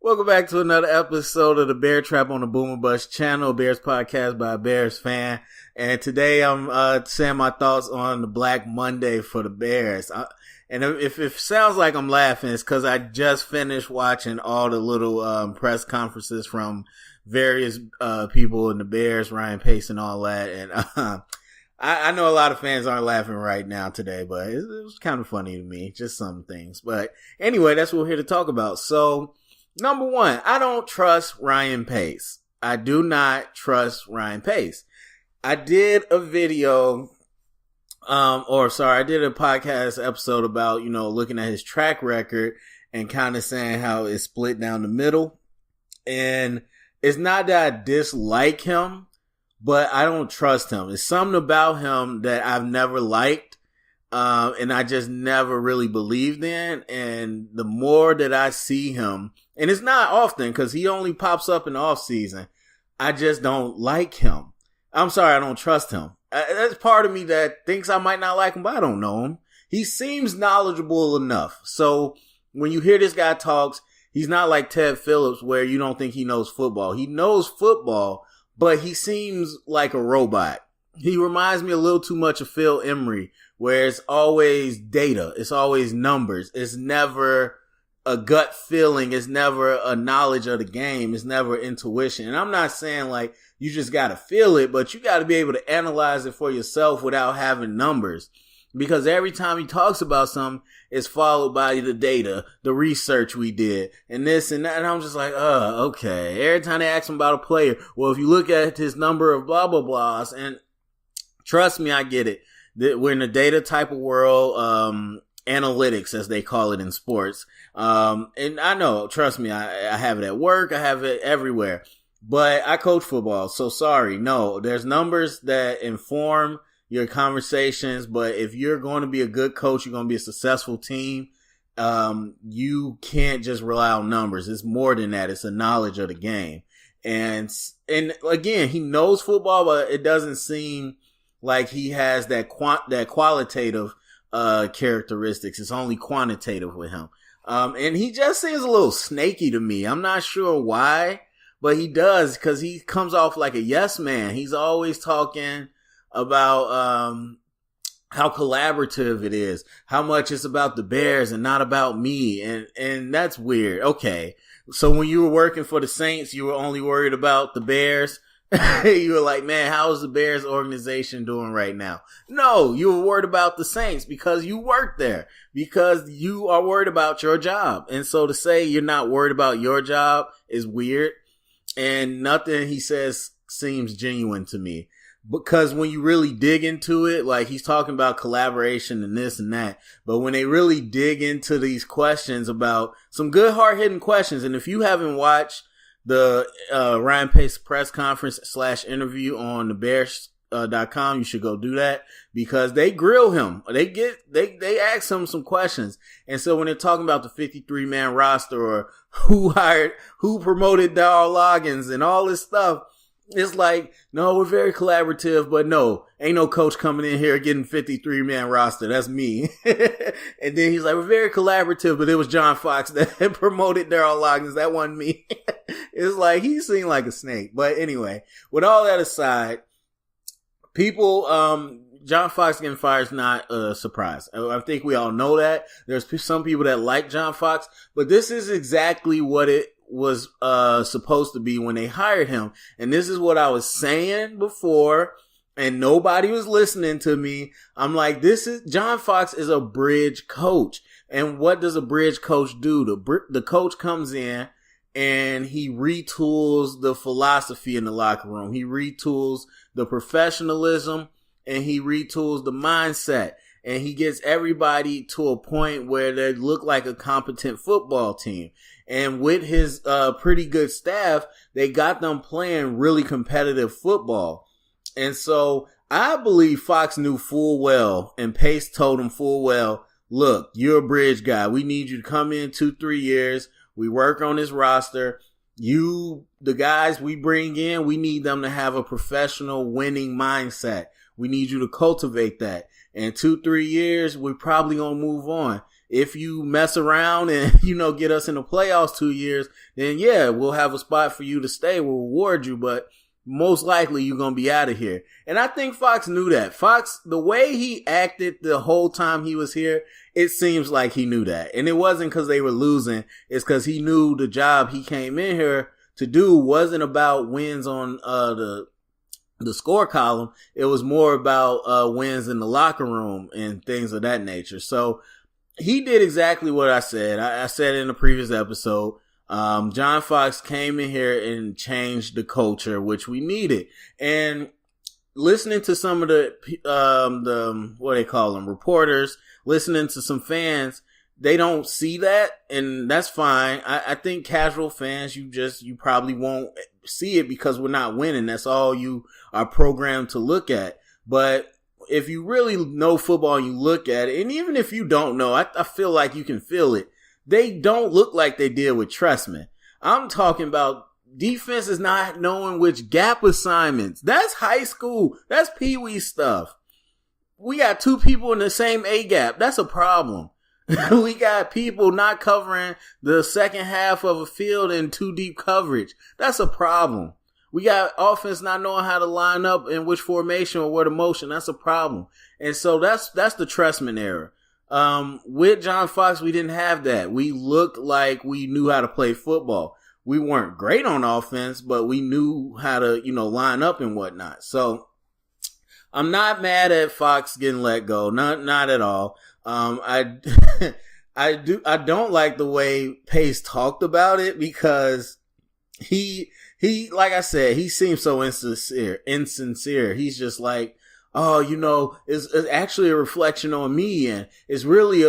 Welcome back to another episode of the Bear Trap on the Boomer Bust channel, Bears podcast by a Bears fan. And today I'm saying my thoughts on the Black Monday for the Bears. And if it sounds like I'm laughing, it's because I just finished watching all the little press conferences from various people in the Bears, Ryan Pace and all that. And I know a lot of fans aren't laughing right now today, but it was kind of funny to me, just some things. But anyway, that's what we're here to talk about. So, number one, I don't trust Ryan Pace. I do not trust Ryan Pace. I did a video, I did a podcast episode about, looking at his track record and kind of saying how it's split down the middle. And it's not that I dislike him, but I don't trust him. It's something about him that I've never liked. And I just never really believed in. And the more that I see him, and it's not often because he only pops up in the off season, I just don't like him. I'm sorry, I don't trust him. That's part of me that thinks I might not like him, but I don't know him. He seems knowledgeable enough. So when you hear this guy talks, he's not like Ted Phillips where you don't think he knows football. He knows football, but he seems like a robot. He reminds me a little too much of Phil Emery, where it's always data. It's always numbers. It's never a gut feeling. It's never a knowledge of the game. It's never intuition. And I'm not saying like you just got to feel it, but you got to be able to analyze it for yourself without having numbers. Because every time he talks about something, it's followed by the data, the research we did, and this and that. And I'm just like, okay. Every time they ask him about a player, well, if you look at his number of blah, blah, blahs, and trust me, I get it. We're in a data type of world, analytics, as they call it in sports. And I know, trust me, I have it at work. I have it everywhere. But I coach football, so sorry. No, there's numbers that inform your conversations, but if you're going to be a good coach, you're going to be a successful team, you can't just rely on numbers. It's more than that. It's a knowledge of the game. And again, he knows football, but it doesn't seem like he has that qualitative characteristics. It's only quantitative with him. And he just seems a little snaky to me. I'm not sure why, but he does, because he comes off like a yes man. He's always talking about how collaborative it is, how much it's about the Bears and not about me, and that's weird. Okay, so when you were working for the Saints, you were only worried about the Bears. You were like, man, how is the Bears organization doing right now? No, you were worried about the Saints because you worked there, because you are worried about your job. And so to say you're not worried about your job is weird, and nothing he says seems genuine to me. Because when you really dig into it, like he's talking about collaboration and this and that, but when they really dig into these questions about some good hard-hitting questions, and if you haven't watched the Ryan Pace press conference / interview on the Bears.com, you should go do that, because they grill him. They ask him some questions. And so when they're talking about the 53-man roster or who promoted Darryl Loggins and all this stuff, it's like, no, we're very collaborative, but no, ain't no coach coming in here getting 53-man roster. That's me. And then he's like, we're very collaborative, but it was John Fox that promoted Darryl Loggins. That wasn't me. It's like, he seemed like a snake. But anyway, with all that aside, people, John Fox getting fired is not a surprise. I think we all know that. There's some people that like John Fox, but this is exactly what it was supposed to be when they hired him. And this is what I was saying before, and nobody was listening to me. I'm like, John Fox is a bridge coach. And what does a bridge coach do? The coach comes in and he retools the philosophy in the locker room. He retools the professionalism, and he retools the mindset. And he gets everybody to a point where they look like a competent football team. And with his pretty good staff, they got them playing really competitive football. And so I believe Fox knew full well, and Pace told him full well, look, you're a bridge guy. We need you to come in 2-3 years. We work on this roster. The guys we bring in, we need them to have a professional winning mindset. We need you to cultivate that. In 2-3 years, we're probably going to move on. if you mess around and, get us in the playoffs 2 years, then yeah, we'll have a spot for you to stay. We'll reward you, but most likely you're going to be out of here. And I think Fox knew that. Fox, the way he acted the whole time he was here, it seems like he knew that. And it wasn't because they were losing. It's because he knew the job he came in here to do wasn't about wins on the score column. It was more about wins in the locker room and things of that nature. So he did exactly what I said. I said in the previous episode. John Fox came in here and changed the culture, which we needed. And listening to some of the what they call them, reporters, listening to some fans, they don't see that, and that's fine. I think casual fans, you probably won't see it because we're not winning. That's all you are programmed to look at. But if you really know football and you look at it, and even if you don't know, I feel like you can feel it. They don't look like they did with Trestman. I'm talking about defense is not knowing which gap assignments. That's high school. That's pee-wee stuff. We got two people in the same A gap. That's a problem. We got people not covering the second half of a field in too deep coverage. That's a problem. We got offense not knowing how to line up in which formation or where to motion. That's a problem. And so that's the Trestman era. With John Fox, we didn't have that. We looked like we knew how to play football. We weren't great on offense, but we knew how to, line up and whatnot. So I'm not mad at Fox getting let go. Not at all. I don't like the way Pace talked about it because he, like I said, he seems so insincere. He's just like, oh, it's actually a reflection on me, and it's really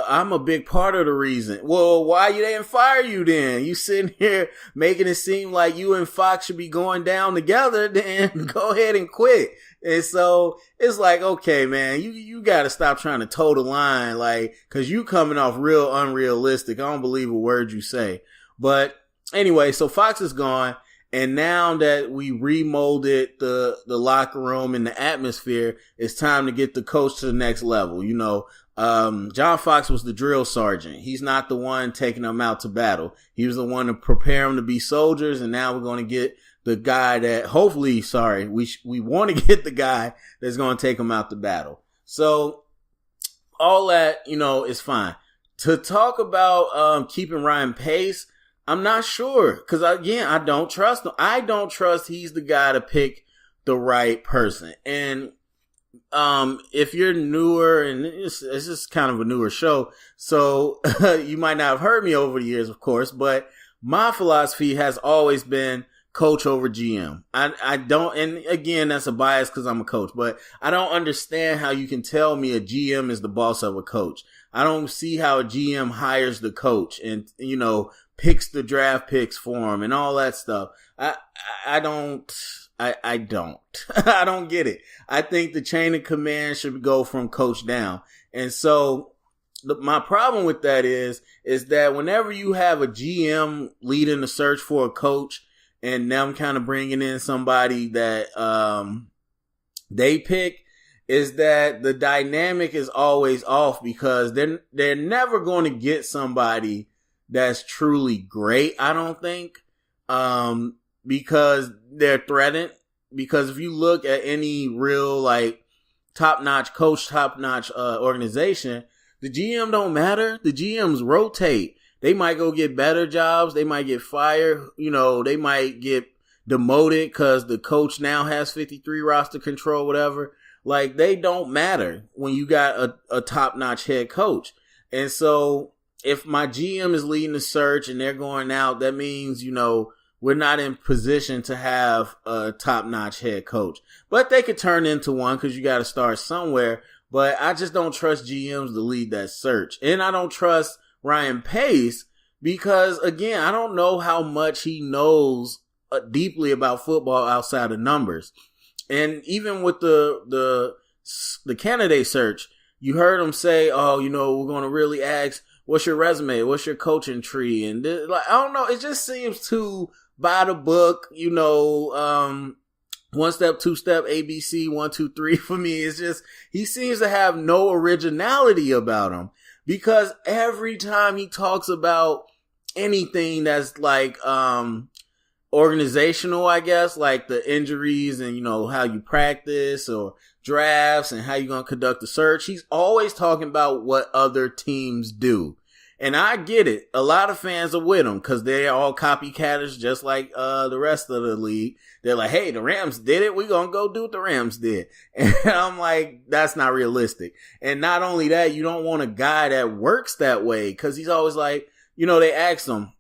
I'm a big part of the reason. Well, why they didn't fire you then? You sitting here making it seem like you and Fox should be going down together, then go ahead and quit. And so it's like, okay, man, you gotta stop trying to toe the line, like, cause you coming off real unrealistic. I don't believe a word you say. But anyway, so Fox is gone. And now that we remolded the locker room and the atmosphere, it's time to get the coach to the next level. John Fox was the drill sergeant. He's not the one taking them out to battle. He was the one to prepare them to be soldiers. And now we're going to get the guy that we want to get the guy that's going to take them out to battle. So all that, is fine. To talk about keeping Ryan Pace, I'm not sure, because again, I don't trust him. I don't trust he's the guy to pick the right person. And if you're newer, and it's just kind of a newer show, so you might not have heard me over the years, of course, but my philosophy has always been coach over GM. I don't, and again, that's a bias because I'm a coach, but I don't understand how you can tell me a GM is the boss of a coach. I don't see how a GM hires the coach and, picks the draft picks for him and all that stuff. I don't I don't get it. I think the chain of command should go from coach down. And so my problem with that is that whenever you have a GM leading the search for a coach and them kind of bringing in somebody that they pick, is that the dynamic is always off because they're never going to get somebody that's truly great, I don't think, because they're threatened. Because if you look at any real, like, top-notch coach, top-notch organization, the GM don't matter. The GMs rotate. They might go get better jobs. They might get fired. They might get demoted because the coach now has 53 roster control, whatever. Like, they don't matter when you got a top-notch head coach. And so if my GM is leading the search and they're going out, that means, we're not in position to have a top-notch head coach. But they could turn into one because you got to start somewhere. But I just don't trust GMs to lead that search. And I don't trust Ryan Pace because, again, I don't know how much he knows deeply about football outside of numbers. And even with the candidate search, you heard him say, oh, we're going to really ask, what's your resume? What's your coaching tree? And I don't know. It just seems too by the book, 1 step, 2 step, ABC, 1, 2, 3 for me. It's just, he seems to have no originality about him. because every time he talks about anything that's like organizational, I guess, like the injuries and, you know, how you practice or drafts and how you're going to conduct the search, he's always talking about what other teams do. And I get it. A lot of fans are with him because they're all copycatters just like the rest of the league. They're like, hey, the Rams did it. We're going to go do what the Rams did. And I'm like, that's not realistic. And not only that, you don't want a guy that works that way because he's always like, you know, they asked him,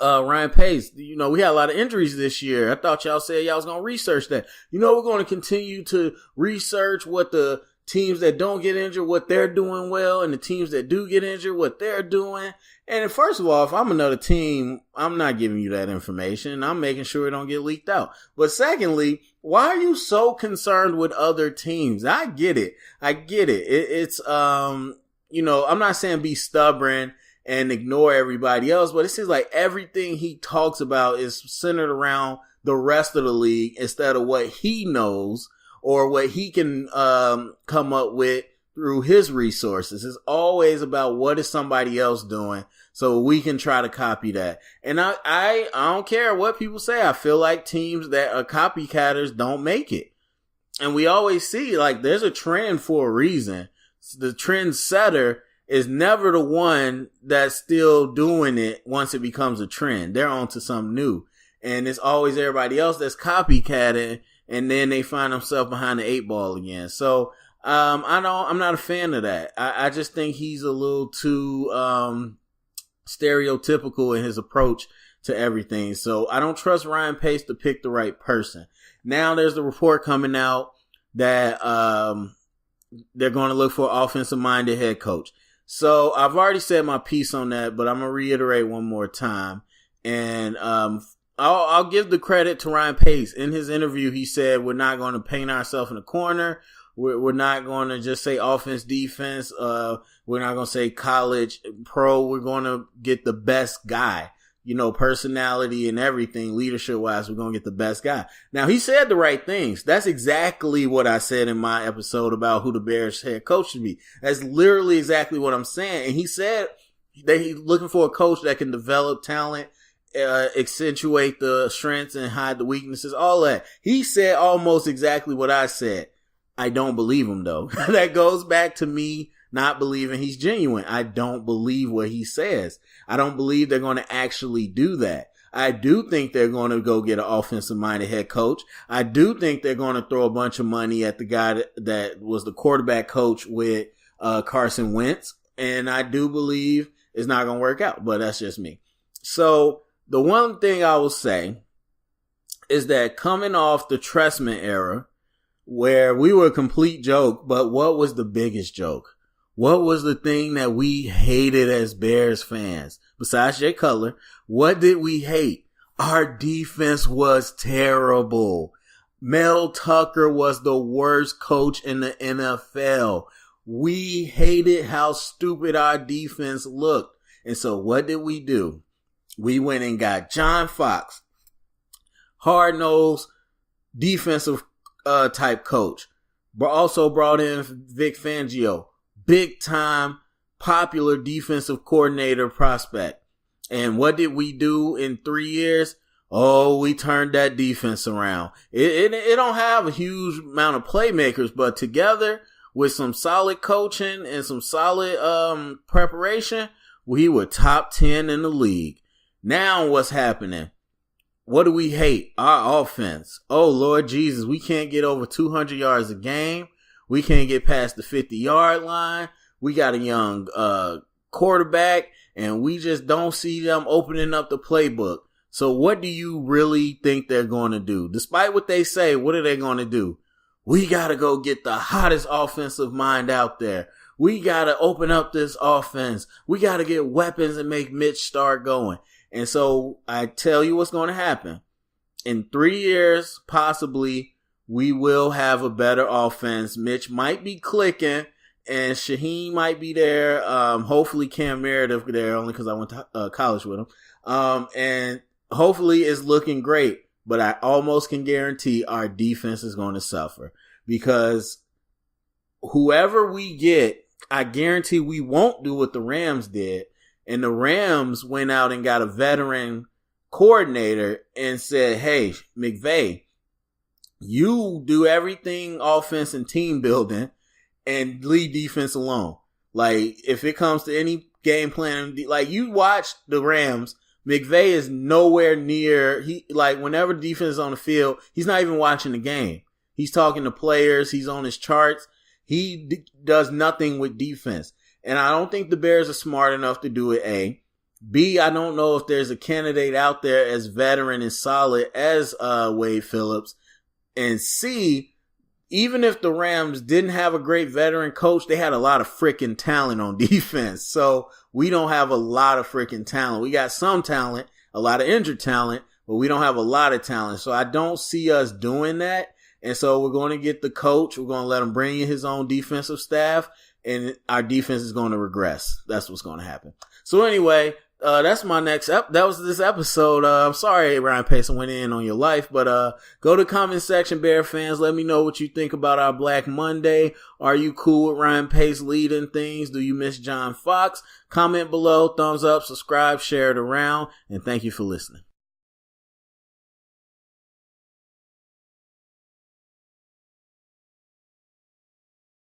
Ryan Pace, you know, we had a lot of injuries this year. I thought y'all said y'all was going to research that. You know, we're going to continue to research what the teams that don't get injured, what they're doing well, and the teams that do get injured, what they're doing. And first of all, if I'm another team, I'm not giving you that information. I'm making sure it don't get leaked out. But secondly, why are you so concerned with other teams? I get it. It's, you know, I'm not saying be stubborn and ignore everybody else, but it seems like everything he talks about is centered around the rest of the league instead of what he knows or what he can come up with through his resources. It's always about what is somebody else doing so we can try to copy that. And I don't care what people say. I feel like teams that are copycatters don't make it. And we always see, like, there's a trend for a reason. The trend setter is never the one that's still doing it once it becomes a trend. They're on to something new. And it's always everybody else that's copycatting, and then they find themselves behind the 8-ball again. So I'm not a fan of that. I just think he's a little too stereotypical in his approach to everything. So I don't trust Ryan Pace to pick the right person. Now there's the report coming out that they're going to look for an offensive-minded head coach. So I've already said my piece on that, but I'm going to reiterate one more time. And I'll give the credit to Ryan Pace. In his interview, he said, we're not going to paint ourselves in a corner. We're not going to just say offense, defense. We're not going to say college, pro. We're going to get the best guy. You know, personality and everything, leadership-wise, we're going to get the best guy. Now, he said the right things. That's exactly what I said in my episode about who the Bears head coach should be. That's literally exactly what I'm saying. And he said that he's looking for a coach that can develop talent, accentuate the strengths and hide the weaknesses, all that. He said almost exactly what I said. I don't believe him, though. That goes back to me not believing he's genuine. I don't believe what he says. I don't believe they're going to actually do that. I do think they're going to go get an offensive-minded head coach. I do think they're going to throw a bunch of money at the guy that was the quarterback coach with Carson Wentz. And I do believe it's not going to work out, but that's just me. So the one thing I will say is that coming off the Trestman era, where we were a complete joke, but what was the biggest joke? What was the thing that we hated as Bears fans? Besides Jay Cutler, what did we hate? Our defense was terrible. Mel Tucker was the worst coach in the NFL. We hated how stupid our defense looked. And so what did we do? We went and got John Fox, hard-nosed defensive type coach, but also brought in Vic Fangio, big time popular defensive coordinator prospect. And what did we do in 3 years? Oh, we turned that defense around. It don't have a huge amount of playmakers, but together with some solid coaching and some solid preparation, we were top 10 in the league. Now what's happening? What do we hate? Our offense. Oh, Lord Jesus, we can't get over 200 yards a game. We can't get past the 50-yard line. We got a young quarterback, and we just don't see them opening up the playbook. So what do you really think they're going to do? Despite what they say, what are they going to do? We got to go get the hottest offensive mind out there. We got to open up this offense. We got to get weapons and make Mitch start going. And so I tell you what's going to happen. In 3 years, possibly, we will have a better offense. Mitch might be clicking, and Shaheen might be there. Hopefully Cam Meredith there, only because I went to college with him. And hopefully it's looking great. But I almost can guarantee our defense is going to suffer. Because whoever we get I guarantee we won't do what the Rams did. And the Rams went out and got a veteran coordinator and said, hey, McVay, you do everything offense and team building and leave defense alone. Like, if it comes to any game plan, like, you watch the Rams, McVay is nowhere near, whenever the defense is on the field, he's not even watching the game. He's talking to players. He's on his charts. He does nothing with defense. And I don't think the Bears are smart enough to do it, A. B, I don't know if there's a candidate out there as veteran and solid as Wade Phillips. And C, even if the Rams didn't have a great veteran coach, they had a lot of freaking talent on defense. So we don't have a lot of freaking talent. We got some talent, a lot of injured talent, but we don't have a lot of talent. So I don't see us doing that. And so we're going to get the coach. We're going to let him bring in his own defensive staff, and our defense is going to regress. That's what's going to happen. So anyway, that's my next that was this episode. I'm sorry Ryan Pace went in on your life, but go to the comment section, Bear fans. Let me know what you think about our Black Monday. Are you cool with Ryan Pace leading things? Do you miss John Fox? Comment below, thumbs up, subscribe, share it around, and thank you for listening.